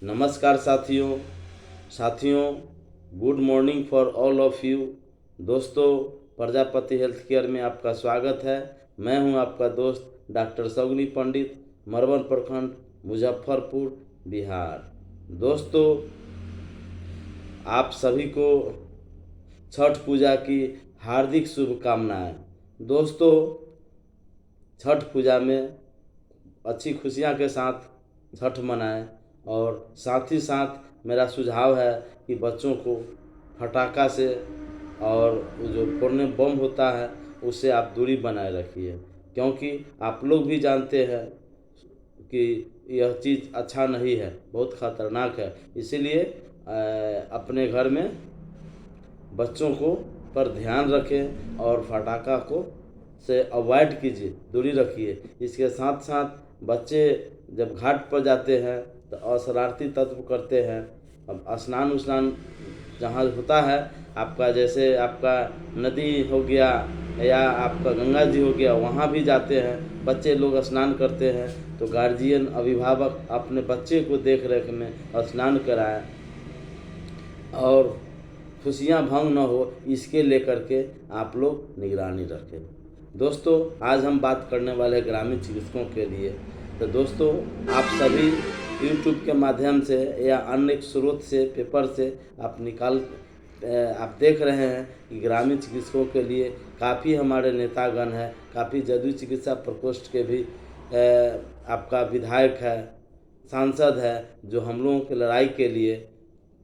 नमस्कार साथियों, good morning for all of you. दोस्तों, प्रजापति हेल्थ केयर में आपका स्वागत है। मैं हूं आपका दोस्त डॉक्टर सौगनी पंडित, मरवन प्रखंड, मुजफ्फरपुर, बिहार। दोस्तों, आप सभी को छठ पूजा की हार्दिक शुभकामनाएं। दोस्तों, छठ पूजा में अच्छी खुशियां के साथ छठ मनाएं और साथ ही साथ मेरा सुझाव है कि बच्चों को फटाका से और जो फोड़ने बम होता है उससे आप दूरी बनाए रखिए, क्योंकि आप लोग भी जानते हैं कि यह चीज़ अच्छा नहीं है, बहुत ख़तरनाक है। इसीलिए अपने घर में बच्चों को पर ध्यान रखें और फटाका को से अवॉइड कीजिए, दूरी रखिए। इसके साथ साथ बच्चे जब घाट पर जाते हैं तो अशरारती तत्व करते हैं। अब स्नान उस्नान जहाँ होता है आपका, जैसे आपका नदी हो गया या आपका गंगा जी हो गया, वहाँ भी जाते हैं बच्चे लोग स्नान करते हैं, तो गार्जियन अभिभावक अपने बच्चे को देख रेख में स्नान कराएं और खुशियाँ भंग न हो, इसके लेकर के आप लोग निगरानी रखें। दोस्तों, आज हम बात करने वाले ग्रामीण चिकित्सकों के लिए। तो दोस्तों, आप सभी यूट्यूब के माध्यम से या अन्य स्रोत से, पेपर से आप देख रहे हैं कि ग्रामीण चिकित्सकों के लिए काफ़ी हमारे नेतागण हैं, काफ़ी जदयू चिकित्सा प्रकोष्ठ के भी आपका विधायक है, सांसद है, जो हम लोगों की लड़ाई के लिए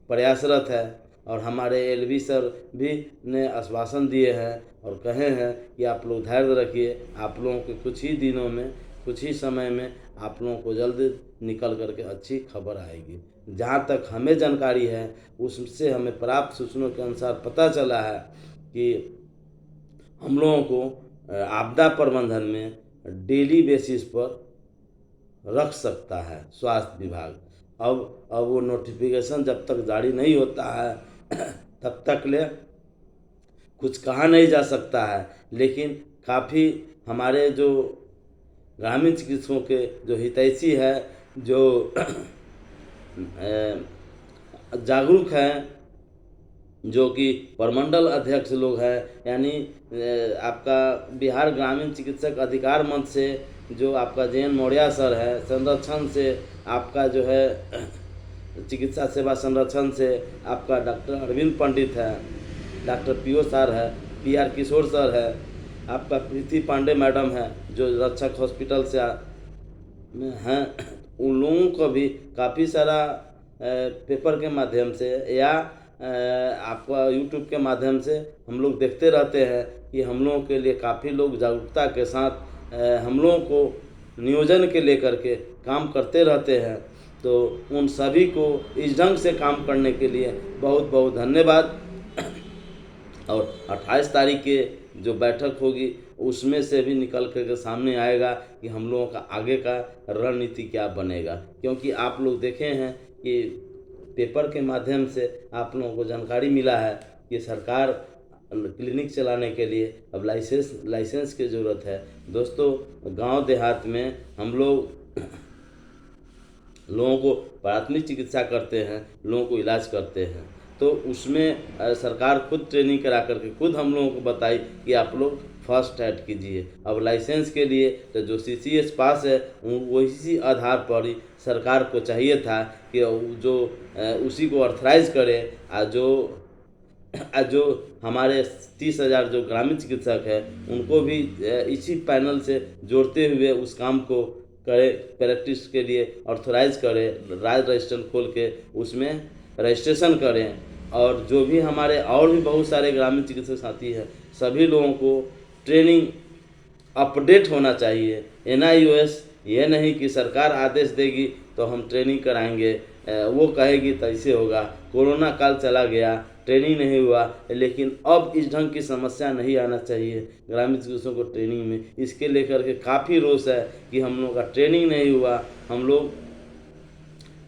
प्रयासरत है। और हमारे एलवी सर भी ने आश्वासन दिए हैं और कहे हैं कि आप लोग धैर्य रखिए, आप लोगों के कुछ ही दिनों में, कुछ ही समय में आप लोगों को जल्द निकल करके अच्छी खबर आएगी। जहाँ तक हमें जानकारी है, उससे हमें प्राप्त सूचनाओं के अनुसार पता चला है कि हम लोगों को आपदा प्रबंधन में डेली बेसिस पर रख सकता है स्वास्थ्य विभाग। अब वो नोटिफिकेशन जब तक जारी नहीं होता है तब तक ले कुछ कहा नहीं जा सकता है। लेकिन काफ़ी हमारे जो ग्रामीण चिकित्सकों के जो हितैषी है, जो जागरूक हैं, जो कि प्रमंडल अध्यक्ष लोग हैं, यानी आपका बिहार ग्रामीण चिकित्सक अधिकार मंच से जो आपका जयन मौर्या सर है, संरक्षण से आपका जो है चिकित्सा सेवा संरक्षण से आपका डॉक्टर अरविंद पंडित है, डॉक्टर पीओ सर है, पीआर किशोर सर है, आपका प्रीति पांडे मैडम है जो रक्षक हॉस्पिटल से हैं, उन लोगों को भी काफ़ी सारा पेपर के माध्यम से या आपका यूट्यूब के माध्यम से हम लोग देखते रहते हैं कि हम लोगों के लिए काफ़ी लोग जागरूकता के साथ हम लोगों को नियोजन के लेकर के काम करते रहते हैं। तो उन सभी को इस ढंग से काम करने के लिए बहुत बहुत धन्यवाद। और 28 तारीख के जो बैठक होगी उसमें से भी निकल कर सामने आएगा कि हम लोगों का आगे का रणनीति क्या बनेगा, क्योंकि आप लोग देखे हैं कि पेपर के माध्यम से आप लोगों को जानकारी मिला है कि सरकार क्लिनिक चलाने के लिए अब लाइसेंस की ज़रूरत है। दोस्तों, गांव देहात में हम लोगों को प्राथमिक चिकित्सा करते हैं, लोगों को इलाज करते हैं, तो उसमें सरकार खुद ट्रेनिंग करा करके खुद हम लोगों को बताई कि आप लोग फर्स्ट एड कीजिए। अब लाइसेंस के लिए तो जो सीसीएस पास है वही आधार पर ही सरकार को चाहिए था कि जो उसी को ऑथराइज करे। जो हमारे 30,000 जो ग्रामीण चिकित्सक हैं उनको भी इसी पैनल से जोड़ते हुए उस काम को करे, प्रैक्टिस के लिए ऑथराइज करें, राज्य रजिस्टर खोल के उसमें रजिस्ट्रेशन करें। और जो भी हमारे और भी बहुत सारे ग्रामीण चिकित्सक साथी हैं, सभी लोगों को ट्रेनिंग अपडेट होना चाहिए। NIOS ये नहीं कि सरकार आदेश देगी तो हम ट्रेनिंग कराएंगे, वो कहेगी तो ऐसे होगा। कोरोना काल चला गया, ट्रेनिंग नहीं हुआ, लेकिन अब इस ढंग की समस्या नहीं आना चाहिए ग्रामीण चिकित्सकों को ट्रेनिंग में। इसके लेकर के काफ़ी रोष है कि हम लोगों का ट्रेनिंग नहीं हुआ, हम लोग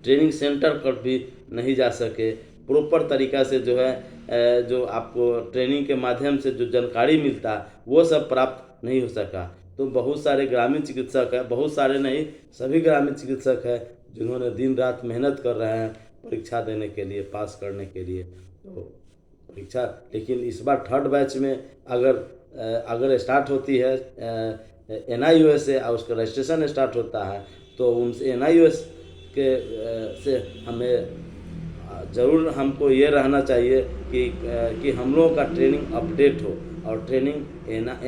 ट्रेनिंग सेंटर पर भी नहीं जा सके। प्रॉपर तरीक़ा से जो है जो आपको ट्रेनिंग के माध्यम से जो जानकारी मिलता वो सब प्राप्त नहीं हो सका। तो बहुत सारे ग्रामीण चिकित्सक है, बहुत सारे नहीं, सभी ग्रामीण चिकित्सक है जिन्होंने दिन रात मेहनत कर रहे हैं परीक्षा देने के लिए, पास करने के लिए। तो परीक्षा, लेकिन इस बार थर्ड बैच में अगर स्टार्ट होती है NIOS से और उसका रजिस्ट्रेशन स्टार्ट होता है, तो उनसे NIOS के से हमें ज़रूर हमको ये रहना चाहिए कि हम लोगों का ट्रेनिंग अपडेट हो, और ट्रेनिंग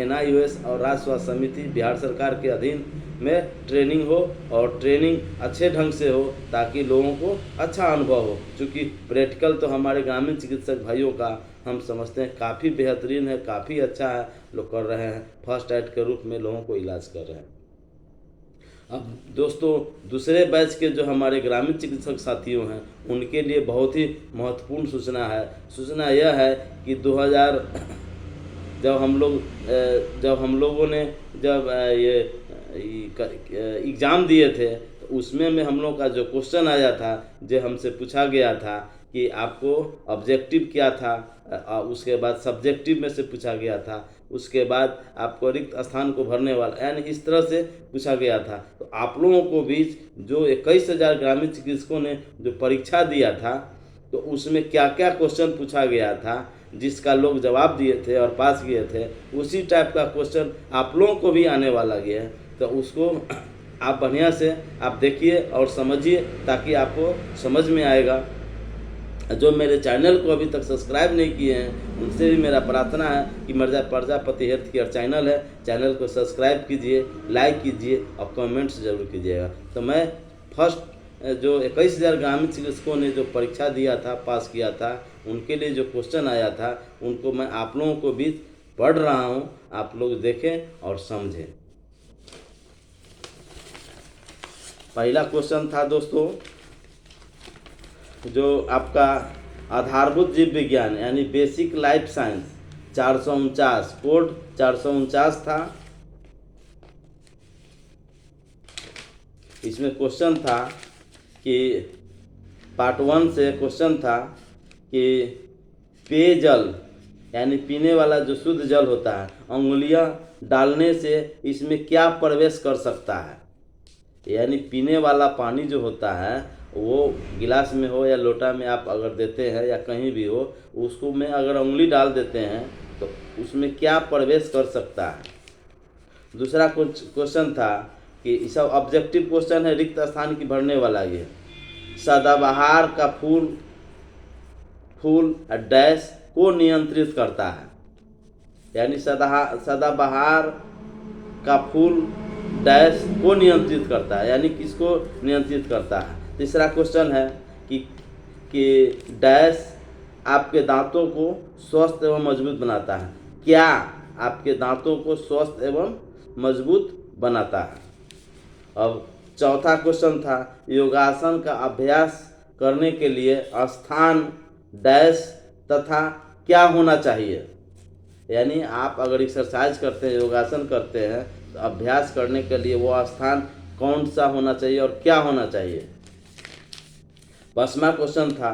NIOS और राज्य स्वास्थ्य समिति बिहार सरकार के अधीन में ट्रेनिंग हो, और ट्रेनिंग अच्छे ढंग से हो ताकि लोगों को अच्छा अनुभव हो। क्योंकि प्रैक्टिकल तो हमारे ग्रामीण चिकित्सक भाइयों का हम समझते हैं काफ़ी बेहतरीन है, काफ़ी अच्छा है, लोग कर रहे हैं, फर्स्ट एड के रूप में लोगों को इलाज कर रहे हैं। अब दोस्तों, दूसरे बैच के जो हमारे ग्रामीण चिकित्सक साथियों हैं उनके लिए बहुत ही महत्वपूर्ण सूचना है। सूचना यह है कि 2000 जब हम लोगों ने ये एग्ज़ाम दिए थे, तो उसमें हम लोग का जो क्वेश्चन आया था, जो हमसे पूछा गया था कि आपको ऑब्जेक्टिव क्या था, उसके बाद सब्जेक्टिव में से पूछा गया था, उसके बाद आपको रिक्त स्थान को भरने वाला, यानी इस तरह से पूछा गया था। तो आप लोगों को बीच जो 21,000 ग्रामीण चिकित्सकों ने जो परीक्षा दिया था, तो उसमें क्या क्या क्वेश्चन पूछा गया था, जिसका लोग जवाब दिए थे और पास किए थे, उसी टाइप का क्वेश्चन आप लोगों को भी आने वाला गया है। तो उसको आप बढ़िया से आप देखिए और समझिए, ताकि आपको समझ में आएगा। जो मेरे चैनल को अभी तक सब्सक्राइब नहीं किए हैं, उनसे भी मेरा प्रार्थना है कि प्रजापति हेल्थ केयर चैनल है, चैनल को सब्सक्राइब कीजिए, लाइक कीजिए और कमेंट्स ज़रूर कीजिएगा। तो मैं फर्स्ट जो 21,000 ग्रामीण चिकित्सकों ने जो परीक्षा दिया था, पास किया था, उनके लिए जो क्वेश्चन आया था, उनको मैं आप लोगों को भी पढ़ रहा हूँ, आप लोग देखें और समझें। पहला क्वेश्चन था दोस्तों, जो आपका आधारभूत जीव विज्ञान यानी बेसिक लाइफ साइंस 449, कोड 449 था। इसमें क्वेश्चन था कि पार्ट 1 से क्वेश्चन था कि पेयजल यानी पीने वाला जो शुद्ध जल होता है, अंगुलियां डालने से इसमें क्या प्रवेश कर सकता है। यानी पीने वाला पानी जो होता है, वो गिलास में हो या लोटा में आप अगर देते हैं या कहीं भी हो, उसको में अगर उंगली डाल देते हैं तो उसमें क्या प्रवेश कर सकता है। दूसरा क्वेश्चन था कि इस ऑब्जेक्टिव क्वेश्चन है, रिक्त स्थान की भरने वाला। ये सदाबहार का फूल डैश को नियंत्रित करता है। यानी सदाबहार का फूल डैश को नियंत्रित करता है, यानी किसको नियंत्रित करता है। तीसरा क्वेश्चन है कि डैश आपके दांतों को स्वस्थ एवं मजबूत बनाता है। क्या आपके दांतों को स्वस्थ एवं मजबूत बनाता है। अब चौथा क्वेश्चन था, योगासन का अभ्यास करने के लिए स्थान डैश तथा क्या होना चाहिए। यानी आप अगर एक्सरसाइज करते हैं, योगासन करते हैं, तो अभ्यास करने के लिए वो स्थान कौन सा होना चाहिए और क्या होना चाहिए। 5वां क्वेश्चन था,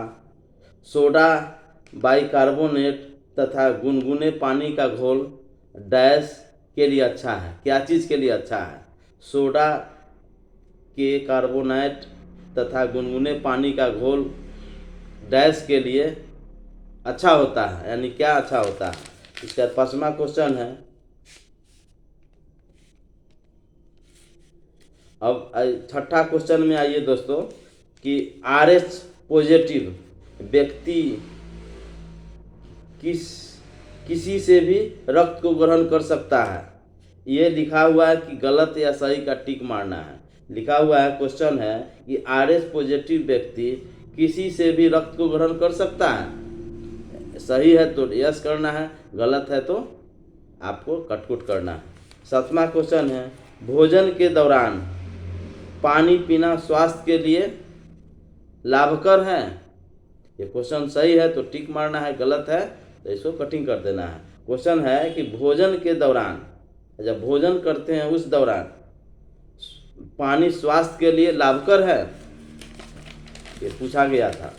सोडा बाइकार्बोनेट तथा गुनगुने पानी का घोल डैश के लिए अच्छा है। क्या चीज़ के लिए अच्छा है। सोडा के कार्बोनेट तथा गुनगुने पानी का घोल डैश के लिए अच्छा होता है, यानी क्या अच्छा होता है। इसका 5वां क्वेश्चन है। अब 6ठा क्वेश्चन में आइए दोस्तों, कि RH पॉजिटिव व्यक्ति किसी से भी रक्त को ग्रहण कर सकता है। ये लिखा हुआ है कि गलत या सही का टिक मारना है। लिखा हुआ है, क्वेश्चन है कि RH पॉजिटिव व्यक्ति किसी से भी रक्त को ग्रहण कर सकता है। सही है तो यस करना है, गलत है तो आपको कटकुट करना है। 7वां क्वेश्चन है, भोजन के दौरान पानी पीना स्वास्थ्य के लिए लाभकर है। ये क्वेश्चन सही है तो टिक मारना है, गलत है तो इसको कटिंग कर देना है। क्वेश्चन है कि भोजन के दौरान, जब भोजन करते हैं उस दौरान पानी स्वास्थ्य के लिए लाभकर है। ये पूछा गया था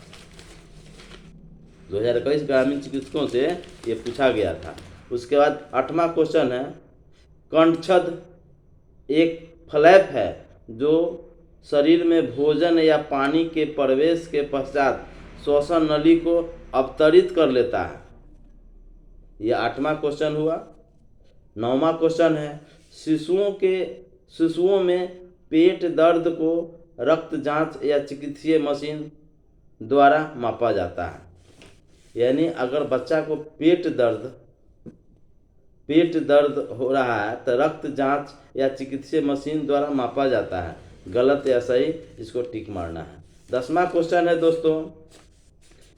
2021 ग्रामीण चिकित्सकों से, ये पूछा गया था। उसके बाद 8वां क्वेश्चन है, कंठछद एक फ्लैप है जो शरीर में भोजन या पानी के प्रवेश के पश्चात श्वसन नली को अवतरित कर लेता है? यह 8वां क्वेश्चन हुआ। 9वां क्वेश्चन है, शिशुओं में पेट दर्द को रक्त जांच या चिकित्सीय मशीन द्वारा मापा जाता है। यानी अगर बच्चा को पेट दर्द हो रहा है तो रक्त जांच या चिकित्सीय मशीन द्वारा मापा जाता है। गलत या सही, इसको टिक मारना है। 10वां क्वेश्चन है दोस्तों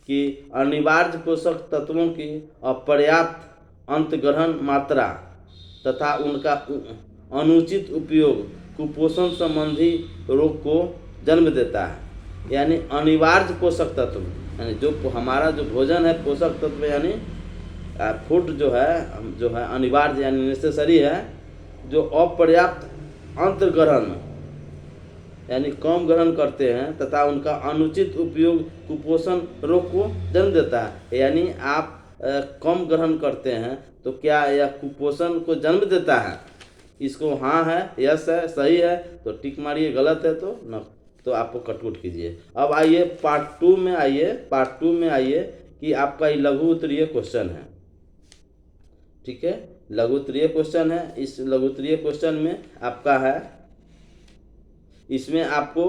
कि अनिवार्य पोषक तत्वों की अपर्याप्त अंतर्ग्रहण मात्रा तथा उनका अनुचित उपयोग कुपोषण संबंधी रोग को जन्म देता है। यानी अनिवार्य पोषक तत्व, यानी जो हमारा जो भोजन है पोषक तत्व यानी फूड जो है अनिवार्य यानी नेसेसरी है, जो अपर्याप्त अंतर्ग्रहण यानी कम ग्रहण करते हैं तथा उनका अनुचित उपयोग कुपोषण रोग को जन्म देता है। यानी आप कम ग्रहण करते हैं तो क्या यह कुपोषण को जन्म देता है? इसको हाँ है, यस है, सही है तो टिक मारिए, गलत है तो न, तो आपको कटकुट कीजिए। अब आइए पार्ट 2 में आइए कि आपका ये लघु उत्तरीय क्वेश्चन है। ठीक है, लघु उत्तरीय क्वेश्चन है। इस लघु उत्तरीय क्वेश्चन में आपका है, इसमें आपको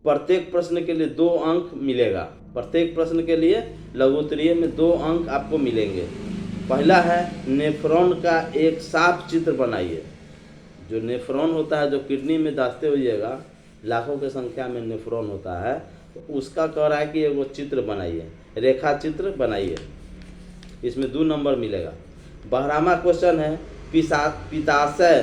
प्रत्येक प्रश्न के लिए 2 अंक मिलेगा। प्रत्येक प्रश्न के लिए लघु उत्तरीय में 2 अंक आपको मिलेंगे। पहला है नेफ्रॉन का एक साफ चित्र बनाइए। जो नेफ्रॉन होता है, जो किडनी में दास्ते होइएगा, लाखों की संख्या में नेफ्रॉन होता है, तो उसका कह रहा है कि वो चित्र बनाइए, रेखा चित्र बनाइए। इसमें 2 नंबर मिलेगा। 12वां क्वेश्चन है पित्ताशय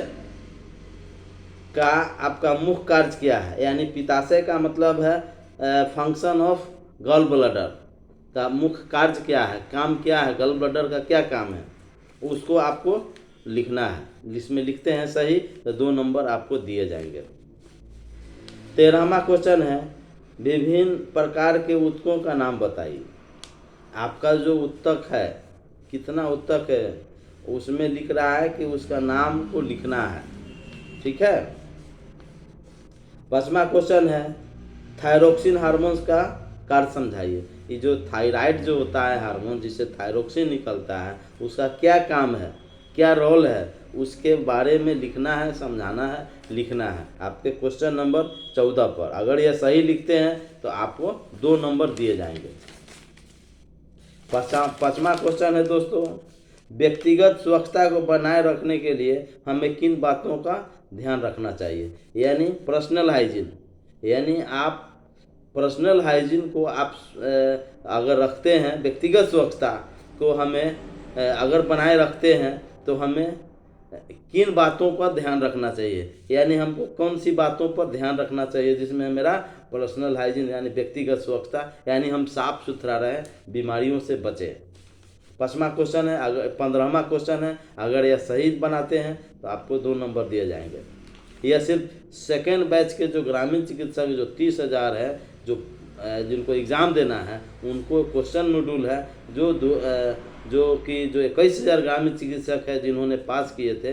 का आपका मुख्य कार्य क्या है? यानी पित्ताशय का मतलब है फंक्शन ऑफ गॉल ब्लैडर का मुख्य कार्य क्या है, काम क्या है, गॉल ब्लैडर का क्या काम है, उसको आपको लिखना है। जिसमें लिखते हैं सही तो 2 नंबर आपको दिए जाएंगे। 13वां क्वेश्चन है विभिन्न प्रकार के ऊतकों का नाम बताइए। आपका जो ऊतक है, कितना ऊतक है, उसमें लिख रहा है कि उसका नाम को लिखना है। ठीक है। 5वां क्वेश्चन है थायरोक्सिन हार्मोन्स का कार्य समझाइए। ये जो थायराइड जो होता है हार्मोन, जिससे थायरोक्सिन निकलता है, उसका क्या काम है, क्या रोल है, उसके बारे में लिखना है, समझाना है, लिखना है। आपके क्वेश्चन नंबर 14 पर अगर यह सही लिखते हैं तो आपको 2 नंबर दिए जाएंगे। 5वां क्वेश्चन है दोस्तों, व्यक्तिगत स्वच्छता को बनाए रखने के लिए हमें किन बातों का ध्यान रखना चाहिए? यानी पर्सनल हाइजीन, यानी आप पर्सनल हाइजीन को आप अगर रखते हैं, व्यक्तिगत स्वच्छता को हमें अगर बनाए रखते हैं तो हमें किन बातों का ध्यान रखना चाहिए? यानी हमको कौन सी बातों पर ध्यान रखना चाहिए जिसमें मेरा पर्सनल हाइजीन यानी व्यक्तिगत स्वच्छता, यानी हम साफ सुथरा रहें, बीमारियों से बचें। 5वां क्वेश्चन है, अगर 15वां क्वेश्चन है, अगर यह सही बनाते हैं तो आपको 2 नंबर दिए जाएंगे। यह सिर्फ सेकेंड बैच के जो ग्रामीण चिकित्सक जो 30,000 है, जो जिनको एग्ज़ाम देना है, उनको क्वेश्चन मॉड्यूल है जो 21,000 ग्रामीण चिकित्सक है जिन्होंने पास किए थे,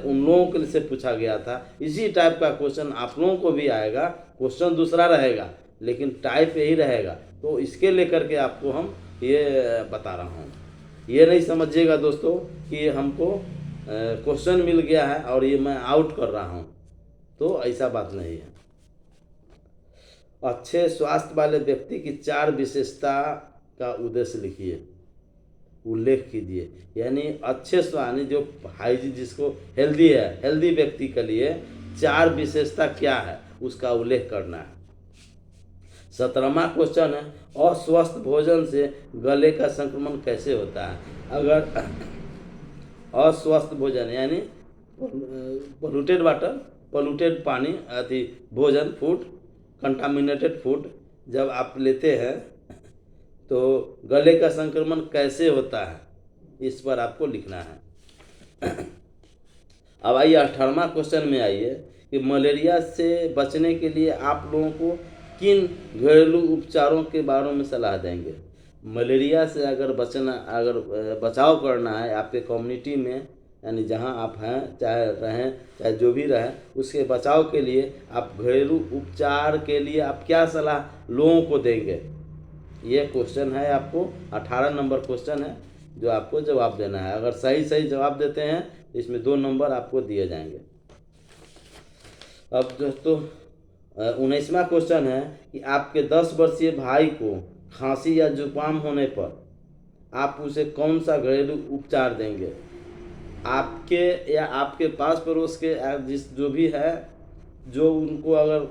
उन लोगों के लिए से पूछा गया था। इसी टाइप का क्वेश्चन आप लोगों को भी आएगा। क्वेश्चन दूसरा रहेगा लेकिन टाइप यही रहेगा। तो इसके लेकर के आपको हम ये बता रहा हूँ। ये नहीं समझिएगा दोस्तों कि हमको क्वेश्चन मिल गया है और ये मैं आउट कर रहा हूँ, तो ऐसा बात नहीं है। अच्छे स्वास्थ्य वाले व्यक्ति की 4 विशेषता का उद्देश्य लिखिए, उल्लेख कीजिए। यानी अच्छे स्वास्थ्य जो हाइजीन जिसको हेल्दी है, हेल्दी व्यक्ति के लिए 4 विशेषता क्या है उसका उल्लेख करना है। 17वां क्वेश्चन है अस्वस्थ भोजन से गले का संक्रमण कैसे होता है? अगर अस्वस्थ भोजन यानी पोल्यूटेड वाटर, पोल्यूटेड पानी, भोजन, फूड, कंटामिनेटेड फूड जब आप लेते हैं तो गले का संक्रमण कैसे होता है, इस पर आपको लिखना है। अब आइए 18वां क्वेश्चन में आइए कि मलेरिया से बचने के लिए आप लोगों को किन घरेलू उपचारों के बारे में सलाह देंगे? मलेरिया से अगर बचाव करना है, आपके कम्युनिटी में यानी जहाँ आप हैं, चाहे रहें, चाहे जो भी रहें, उसके बचाव के लिए आप घरेलू उपचार के लिए आप क्या सलाह लोगों को देंगे? ये क्वेश्चन है, आपको 18 नंबर क्वेश्चन है जो आपको जवाब देना है। अगर सही सही जवाब देते हैं तो इसमें 2 नंबर आपको दिए जाएंगे। अब दोस्तों 19वां क्वेश्चन है कि आपके 10 वर्षीय भाई को खांसी या जुकाम होने पर आप उसे कौन सा घरेलू उपचार देंगे? आपके या आपके पास पड़ोस के जिस जो भी है, जो उनको अगर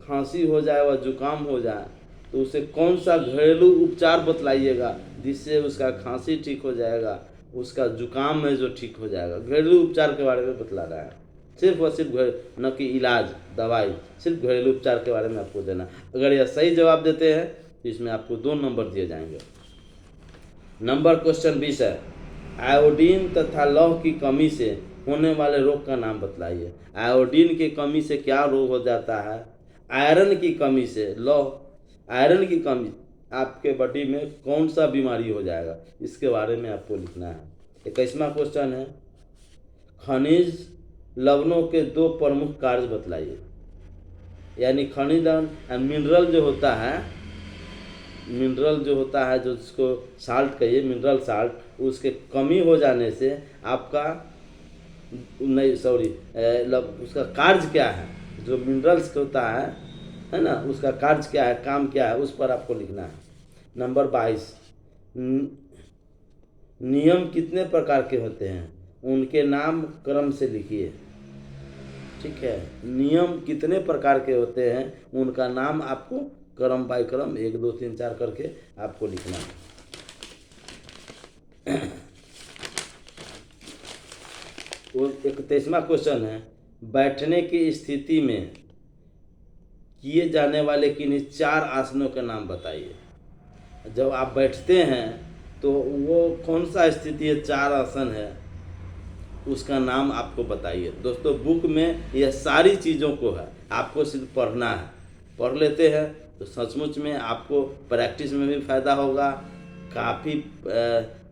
खांसी हो जाए व जुकाम हो जाए तो उसे कौन सा घरेलू उपचार बतलाइएगा जिससे उसका खांसी ठीक हो जाएगा, उसका जुकाम है जो ठीक हो जाएगा। घरेलू उपचार के बारे में बतला रहा है, सिर्फ और सिर्फ न कि इलाज दवाई, सिर्फ घरेलू उपचार के बारे में आपको देना। अगर यह सही जवाब देते हैं तो इसमें आपको 2 नंबर दिए जाएंगे। नंबर क्वेश्चन 20 है, आयोडीन तथा लौह की कमी से होने वाले रोग का नाम बतलाइए। आयोडीन की कमी से क्या रोग हो जाता है? आयरन की कमी से, आयरन की कमी आपके बॉडी में कौन सा बीमारी हो जाएगा, इसके बारे में आपको लिखना है। 21वां क्वेश्चन है, खनिज लवणों के 2 प्रमुख कार्य बतलाइए। यानी खनिज लवण मिनरल जो होता है, जो जिसको साल्ट कहिए, मिनरल साल्ट, उसके कमी हो जाने से आपका उसका कार्य क्या है? जो मिनरल्स होता है ना, उसका कार्य क्या है, काम क्या है, उस पर आपको लिखना है। नंबर 22, नियम कितने प्रकार के होते हैं? उनके नाम क्रम से लिखिए। ठीक है, नियम कितने प्रकार के होते हैं उनका नाम आपको क्रम बाय क्रम 1 2 3 4 करके आपको लिखना है। वो 31वां क्वेश्चन है, बैठने की स्थिति में किए जाने वाले किन्हीं 4 आसनों के नाम बताइए। जब आप बैठते हैं तो वो कौन सा स्थिति है, 4 आसन है, उसका नाम आपको बताइए। दोस्तों बुक में यह सारी चीज़ों को है, आपको सिर्फ पढ़ना है। पढ़ लेते हैं तो सचमुच में आपको प्रैक्टिस में भी फ़ायदा होगा, काफ़ी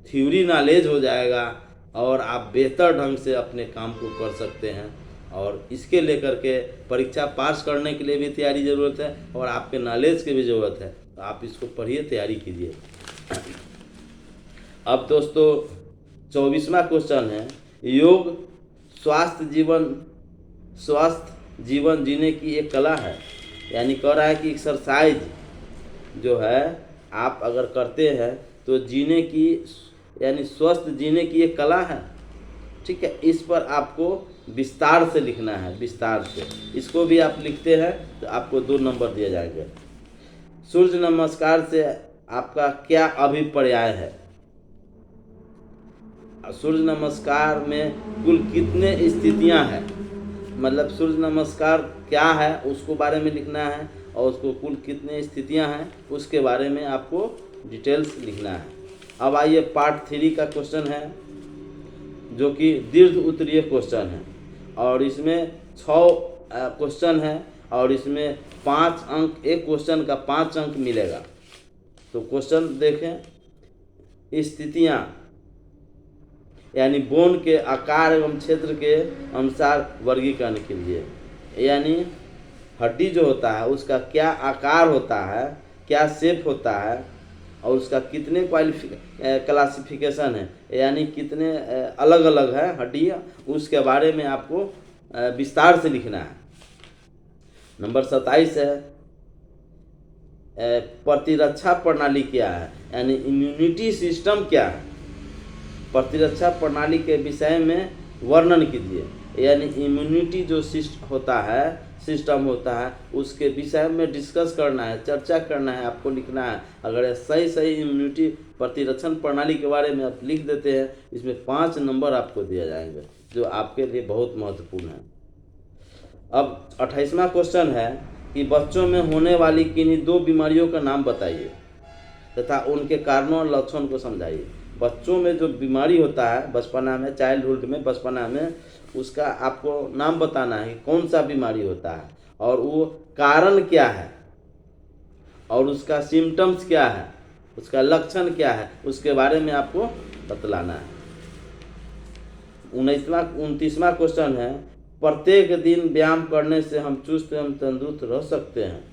थ्योरी नॉलेज हो जाएगा और आप बेहतर ढंग से अपने काम को कर सकते हैं। और इसके लेकर के परीक्षा पास करने के लिए भी तैयारी ज़रूरत है और आपके नॉलेज की भी ज़रूरत है, तो आप इसको पढ़िए, तैयारी कीजिए। अब दोस्तों 24वां क्वेश्चन है, योग स्वस्थ जीवन जीने की एक कला है। यानी कह रहा है कि एक्सरसाइज जो है आप अगर करते हैं तो जीने की, यानी स्वस्थ जीने की एक कला है। ठीक है, इस पर आपको विस्तार से लिखना है, विस्तार से। इसको भी आप लिखते हैं तो आपको 2 नंबर दिए जाएंगे। सूर्य नमस्कार से आपका क्या अभिप्राय है? सूर्य नमस्कार में कुल कितने स्थितियां हैं, मतलब सूर्य नमस्कार क्या है उसको बारे में लिखना है और उसको कुल कितने स्थितियां हैं उसके बारे में आपको डिटेल्स लिखना है। अब आइए पार्ट 3 का क्वेश्चन है जो कि दीर्घ उत्तरीय क्वेश्चन है और इसमें 6 क्वेश्चन है और इसमें 5 अंक, एक क्वेश्चन का 5 अंक मिलेगा। तो क्वेश्चन देखें, स्थितियां यानी बोन के आकार एवं क्षेत्र के अनुसार वर्गीकरण कीजिए। यानी हड्डी जो होता है उसका क्या आकार होता है, क्या शेप होता है और उसका कितने क्लासिफिकेशन है, यानी कितने अलग अलग है हड्डियाँ, उसके बारे में आपको विस्तार से लिखना है। नंबर 27 है, प्रतिरक्षा प्रणाली क्या है, यानी इम्यूनिटी सिस्टम क्या है। प्रतिरक्षा प्रणाली के विषय में वर्णन कीजिए। यानी इम्यूनिटी जो सिस्टम होता है उसके विषय में डिस्कस करना है, चर्चा करना है, आपको लिखना है। अगर सही इम्यूनिटी प्रतिरक्षण प्रणाली के बारे में आप लिख देते हैं, इसमें 5 नंबर आपको दिए जाएंगे जो आपके लिए बहुत महत्वपूर्ण है। अब 28वां क्वेश्चन है कि बच्चों में होने वाली किन्हीं 2 बीमारियों का नाम बताइए तथा उनके कारणों और लक्षण को समझाइए। बच्चों में जो बीमारी होता है बचपना में, चाइल्डहुड में, बचपना में, उसका आपको नाम बताना है कि कौन सा बीमारी होता है और वो कारण क्या है और उसका सिम्टम्स क्या है, उसका लक्षण क्या है, उसके बारे में आपको बतलाना है। 29वां क्वेश्चन है, प्रत्येक दिन व्यायाम करने से हम चुस्त एवं तंदुरुस्त रह सकते हैं।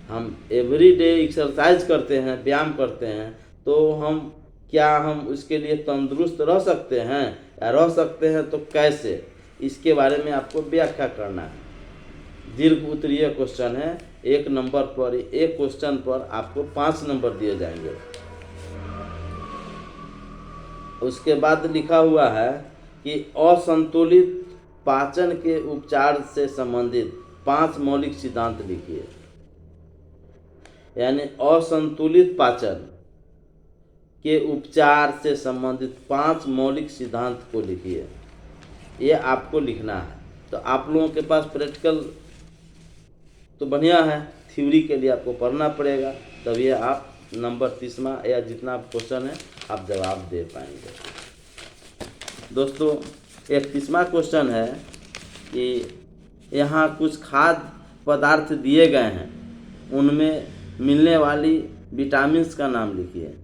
हम एवरीडे एक्सरसाइज करते हैं, व्यायाम करते हैं, तो हम उसके लिए तंदुरुस्त रह सकते हैं, या रह सकते हैं तो कैसे, इसके बारे में आपको व्याख्या करना है। दीर्घ उत्तरीय क्वेश्चन है, एक क्वेश्चन पर आपको 5 नंबर दिए जाएंगे। उसके बाद लिखा हुआ है कि असंतुलित पाचन के उपचार से संबंधित 5 मौलिक सिद्धांत लिखिए। यानी असंतुलित पाचन के उपचार से संबंधित 5 मौलिक सिद्धांत को लिखिए। ये आपको लिखना है। तो आप लोगों के पास प्रैक्टिकल तो बढ़िया है, थ्योरी के लिए आपको पढ़ना पड़ेगा, तभी आप नंबर 30वां या जितना क्वेश्चन है आप जवाब दे पाएंगे। दोस्तों 31वां क्वेश्चन है कि यहाँ कुछ खाद्य पदार्थ दिए गए हैं, उनमें मिलने वाली विटामिन्स का नाम लिखिए।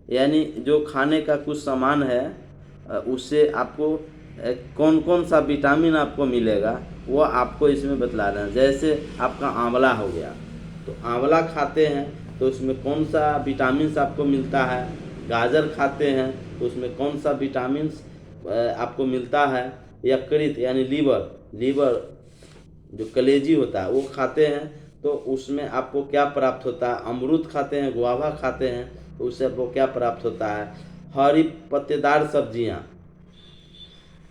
यानी जो खाने का कुछ सामान है उससे आपको कौन कौन सा विटामिन आपको मिलेगा वो आपको इसमें बतला रहे हैं। जैसे आपका आंवला हो गया, तो आंवला खाते हैं तो उसमें कौन सा विटामिन्स आपको मिलता है। गाजर खाते हैं तो उसमें कौन सा विटामिन्स आपको मिलता है। यकृत यानी लीवर जो कलेजी होता है वो खाते हैं तो उसमें आपको क्या प्राप्त होता है। अमरूद खाते हैं, गुआवा खाते हैं तो उससे आपको क्या प्राप्त होता है। हरी पत्तेदार सब्जियां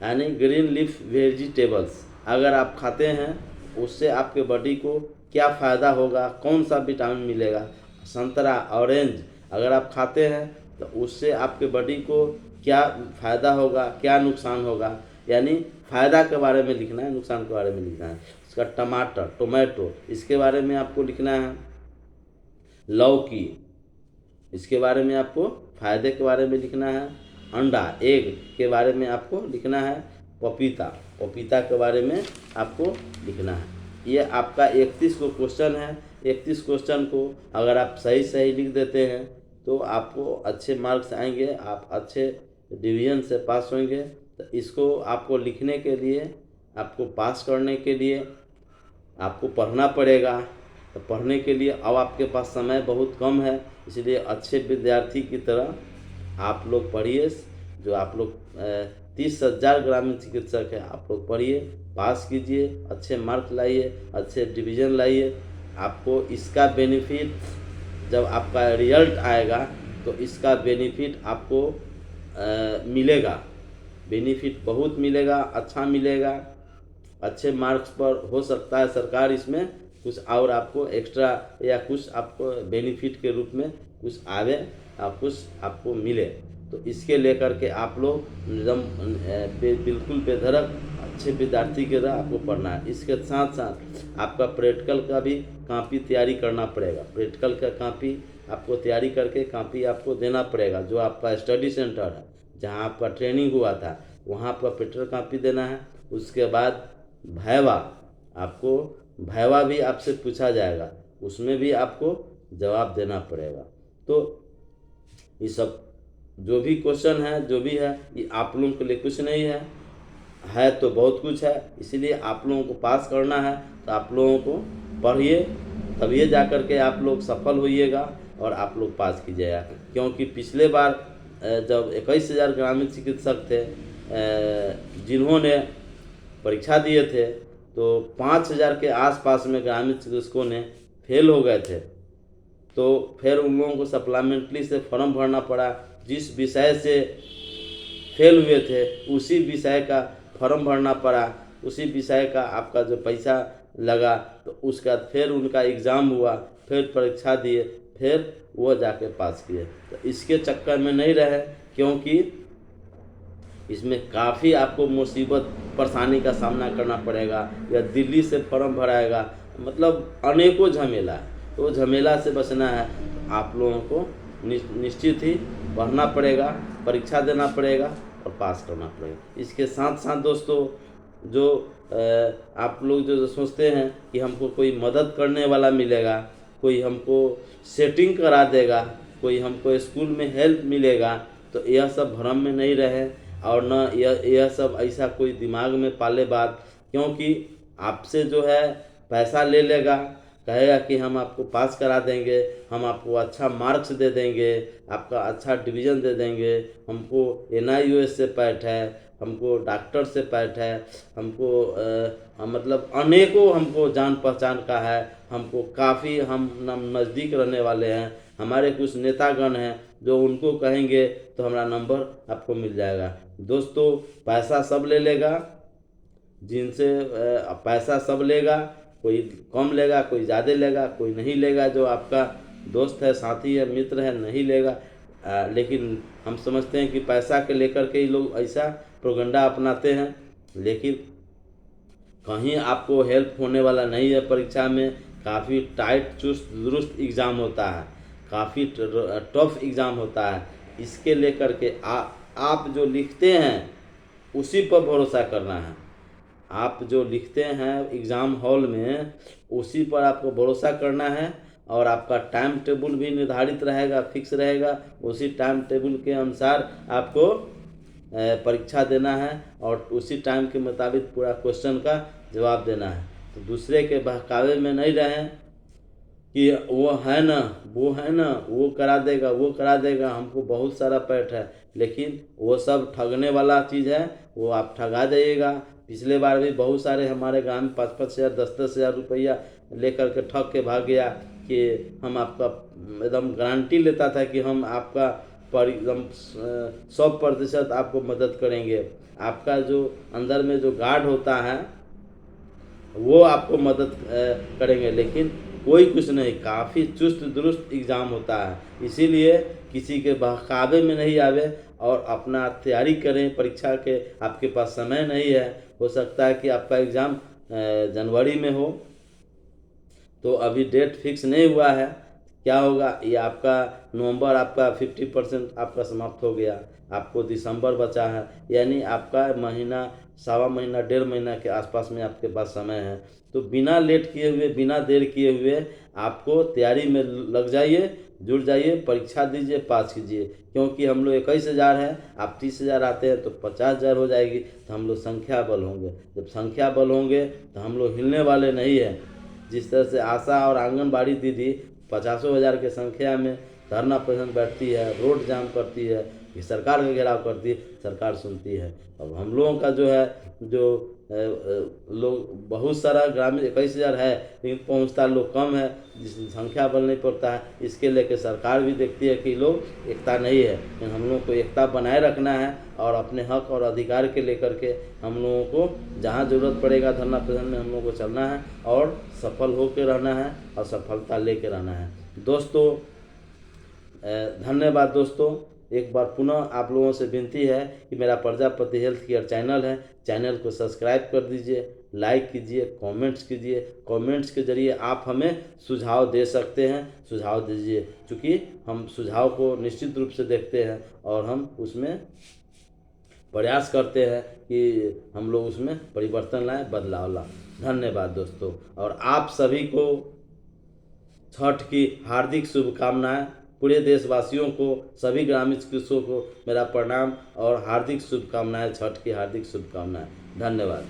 यानी ग्रीन लीफ वेजिटेबल्स अगर आप खाते हैं उससे आपके बॉडी को क्या फ़ायदा होगा, कौन सा विटामिन मिलेगा। संतरा ऑरेंज अगर आप खाते हैं तो उससे आपके बॉडी को क्या फ़ायदा होगा, क्या नुकसान होगा। यानी फ़ायदा के बारे में लिखना है, नुकसान के बारे में लिखना है। उसका टोमेटो इसके बारे में आपको लिखना है। लौकी इसके बारे में आपको फ़ायदे के बारे में लिखना है। अंडा एग के बारे में आपको लिखना है। पपीता के बारे में आपको लिखना है। ये आपका 31 को क्वेश्चन है। 31 क्वेश्चन को अगर आप सही लिख देते हैं तो आपको अच्छे मार्क्स आएंगे, आप अच्छे डिवीजन से पास होंगे। तो इसको आपको लिखने के लिए, आपको पास करने के लिए आपको पढ़ना पड़ेगा। तो पढ़ने के लिए अब आपके पास समय बहुत कम है, इसलिए अच्छे विद्यार्थी की तरह आप लोग पढ़िए। जो आप लोग 30,000 ग्रामीण चिकित्सक है, आप लोग पढ़िए, पास कीजिए, अच्छे मार्क्स लाइए, अच्छे डिवीज़न लाइए। आपको इसका बेनिफिट जब आपका रिजल्ट आएगा तो इसका बेनिफिट आपको मिलेगा। बेनिफिट बहुत मिलेगा, अच्छा मिलेगा। अच्छे मार्क्स पर हो सकता है सरकार इसमें कुछ और आपको एक्स्ट्रा या कुछ आपको बेनिफिट के रूप में कुछ आवे और कुछ आपको मिले। तो इसके लेकर के आप लोग एकदम बिल्कुल बेधड़क अच्छे विद्यार्थी की तरह आपको पढ़ना है। इसके साथ साथ आपका प्रैक्टिकल का भी कॉपी तैयारी करना पड़ेगा। प्रैक्टिकल का कॉपी आपको तैयारी करके कॉपी आपको देना पड़ेगा। जो आपका स्टडी सेंटर है जहाँ आपका ट्रेनिंग हुआ था वहाँ पर प्रैक्टिकल कॉपी देना है। उसके बाद भैवा भी आपसे पूछा जाएगा, उसमें भी आपको जवाब देना पड़ेगा। तो ये सब जो भी क्वेश्चन है जो भी है ये आप लोगों के लिए कुछ नहीं है तो बहुत कुछ है। इसलिए आप लोगों को पास करना है तो आप लोगों को पढ़िए, तभी जा कर के आप लोग सफल होइएगा और आप लोग पास कीजिएगा। क्योंकि पिछले बार जब 21,000 ग्रामीण चिकित्सक थे जिन्होंने परीक्षा दिए थे तो 5,000 के आसपास में ग्रामीण चिकित्सकों ने फेल हो गए थे। तो फिर उन लोगों को सप्लीमेंट्री से फॉर्म भरना पड़ा। जिस विषय से फेल हुए थे उसी विषय का फॉर्म भरना पड़ा। उसी विषय का आपका जो पैसा लगा तो उसका फिर उनका एग्ज़ाम हुआ, फिर परीक्षा दिए, फिर वो जाके पास किए। तो इसके चक्कर में नहीं रहे, क्योंकि इसमें काफ़ी आपको मुसीबत परेशानी का सामना करना पड़ेगा, या दिल्ली से फॉर्म भराएगा, मतलब अनेकों झमेला है। तो झमेला से बचना है तो आप लोगों को निश्चित ही पढ़ना पड़ेगा, परीक्षा देना पड़ेगा और पास करना पड़ेगा। इसके साथ साथ दोस्तों जो आप लोग जो सोचते हैं कि हमको कोई मदद करने वाला मिलेगा, कोई हमको सेटिंग करा देगा, कोई हमको स्कूल में हेल्प मिलेगा, तो यह सब भ्रम में नहीं रहे। और न यह सब ऐसा कोई दिमाग में पाले बात, क्योंकि आपसे जो है पैसा ले लेगा, कहेगा कि हम आपको पास करा देंगे, हम आपको अच्छा मार्क्स दे देंगे, आपका अच्छा डिवीज़न दे देंगे, हमको NIOS से पैठ है, हमको डॉक्टर से पैठ है, हमको मतलब अनेकों हमको जान पहचान का है, हमको काफ़ी हम नज़दीक रहने वाले हैं, हमारे कुछ नेतागण हैं जो उनको कहेंगे तो हमारा नंबर आपको मिल जाएगा। दोस्तों, पैसा सब ले लेगा, जिनसे पैसा सब लेगा, कोई कम लेगा, कोई ज़्यादा लेगा, कोई नहीं लेगा, जो आपका दोस्त है, साथी है, मित्र है, नहीं लेगा। लेकिन हम समझते हैं कि पैसा के लेकर के ही लोग ऐसा प्रोपेगेंडा अपनाते हैं, लेकिन कहीं आपको हेल्प होने वाला नहीं है। परीक्षा में काफ़ी टाइट चुस्त दुरुस्त एग्ज़ाम होता है, काफ़ी टफ एग्ज़ाम होता है। इसके लेकर के आप जो लिखते हैं उसी पर भरोसा करना है। आप जो लिखते हैं एग्ज़ाम हॉल में उसी पर आपको भरोसा करना है, और आपका टाइम टेबल भी निर्धारित रहेगा, फिक्स रहेगा। उसी टाइम टेबल के अनुसार आपको परीक्षा देना है, और उसी टाइम के मुताबिक पूरा क्वेश्चन का जवाब देना है। तो दूसरे के बहकावे में नहीं रहें कि वो है ना, वो है ना, वो करा देगा, वो करा देगा, हमको बहुत सारा पैठ है। लेकिन वो सब ठगने वाला चीज़ है, वो आप ठगा जाइएगा। पिछले बार भी बहुत सारे हमारे गाँव में 5-5 हज़ार 10-10 हज़ार रुपया लेकर के ठग के भाग गया कि हम आपका एकदम गारंटी लेता था कि हम आपका पर एकदम 100% आपको मदद करेंगे। आपका जो अंदर में जो गार्ड होता है वो आपको मदद करेंगे, लेकिन कोई कुछ नहीं। काफ़ी चुस्त दुरुस्त एग्ज़ाम होता है, इसीलिए किसी के बहकावे में नहीं आवे और अपना तैयारी करें परीक्षा के। आपके पास समय नहीं है, हो सकता है कि आपका एग्ज़ाम जनवरी में हो, तो अभी डेट फिक्स नहीं हुआ है। क्या होगा, ये आपका नवंबर आपका 50% आपका समाप्त हो गया, आपको दिसंबर बचा है, यानी आपका महीना, सवा महीना, 1.5 महीना के आसपास में आपके पास समय है। तो बिना लेट किए हुए, बिना देर किए हुए आपको तैयारी में लग जाइए, जुड़ जाइए, परीक्षा दीजिए, पास कीजिए। क्योंकि हम लोग 21,000 हैं, आप 30,000 आते हैं तो 50,000 हो जाएगी, तो हम लोग संख्या बल होंगे। जब संख्या बल होंगे तो हम लोग हिलने वाले नहीं हैं। जिस तरह से आशा और आंगनबाड़ी दीदी 50,000 की संख्या में धरना प्रदर्शन बैठती है, रोड जाम करती है, कि सरकार का घेराव करती है, सरकार सुनती है। अब हम लोगों का जो है, जो लोग बहुत सारा ग्रामीण 21,000 है, लेकिन पहुंचता लोग कम है, जिस संख्या बल नहीं पड़ता है। इसके लेके सरकार भी देखती है कि लोग एकता नहीं है, लेकिन हम लोगों को एकता बनाए रखना है, और अपने हक और अधिकार के लेकर के हम लोगों को जहाँ ज़रूरत पड़ेगा धरना प्रदर्शन में हम लोगों को चलना है, और सफल होकर रहना है, और सफलता लेके रहना है। दोस्तों, धन्यवाद दोस्तों। एक बार पुनः आप लोगों से विनती है कि मेरा प्रजापति हेल्थ केयर चैनल है, चैनल को सब्सक्राइब कर दीजिए, लाइक कीजिए, कमेंट्स कीजिए। कमेंट्स के ज़रिए आप हमें सुझाव दे सकते हैं, सुझाव दीजिए, क्योंकि हम सुझाव को निश्चित रूप से देखते हैं और हम उसमें प्रयास करते हैं कि हम लोग उसमें परिवर्तन लाएं, बदलाव लाएं। धन्यवाद दोस्तों, और आप सभी को छठ की हार्दिक शुभकामनाएं। पूरे देशवासियों को, सभी ग्रामीण कृषकों को मेरा प्रणाम और हार्दिक शुभकामनाएं, छठ की हार्दिक शुभकामनाएं। धन्यवाद।